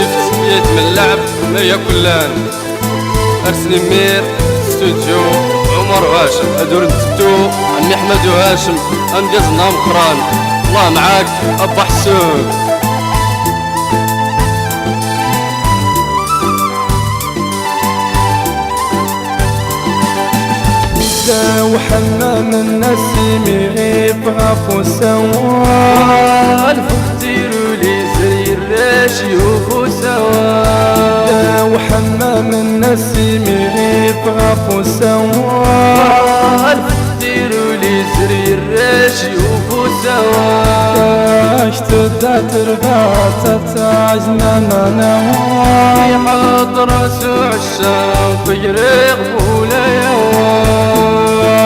زفت يتم اللعب ما ياكلان ارسني مير استوديو عمر هاشم ادور نتفتو اني احمد هاشم انجزنا مقران الله معاك ابا حسون وحمام النسيم يبغى سوا الفختير لي زي الراشي وفوسوا وحمام النسيم يبغى سوا الفختير لي زي الراشي وفوسوا اشتدت رباطة عجنا نوا في حضر سوع الشام في رغب ولا يوا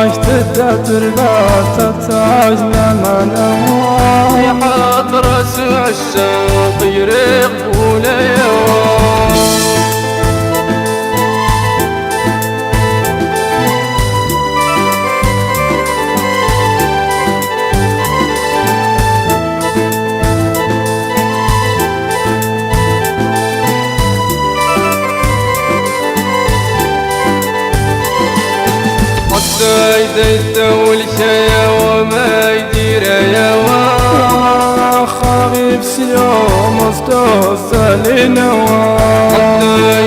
اشتدت رباطة عجنا نوا في حضر سوع الشام في رغب ولا يوا زيت والشاي وما يدير يا خبيب سيوم استوصلنا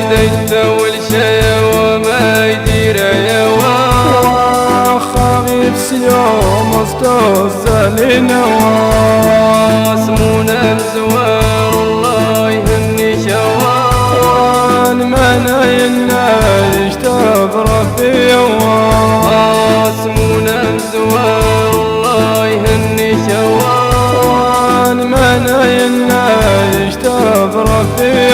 زيت والشاي وما يدير يا خبيب سيوم استوصلنا اسمونا مزوار الله يهني شوار ما ينايش تاب ربي اسمونا مزوار الله يهني شوار ما ينايش تاب ربي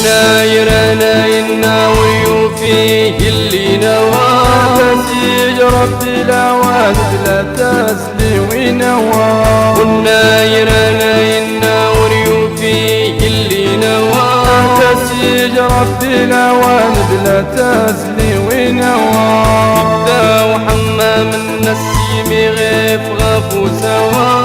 نايرنا يناوي فيه اللي نوى تسيج ربي العواد لا تسلي ونوى والنايرنا يناوي فيه اللي نوى تسيج ربي العواد لا تسلي ونوى يبدا وحمام النسيم غيب غابو سوا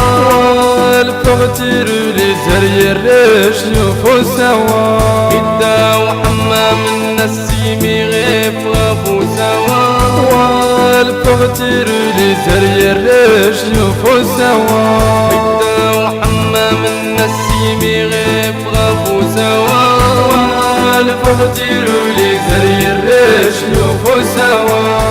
الفغتير لزري الريش يفو سوا يبدا وحمام النسيم غيب غابو سوا الفغتير لزري الريش يفو سوا يبدا وحمام النسيم غيب غابو سوا الفغتير لزري الريش يفو سوا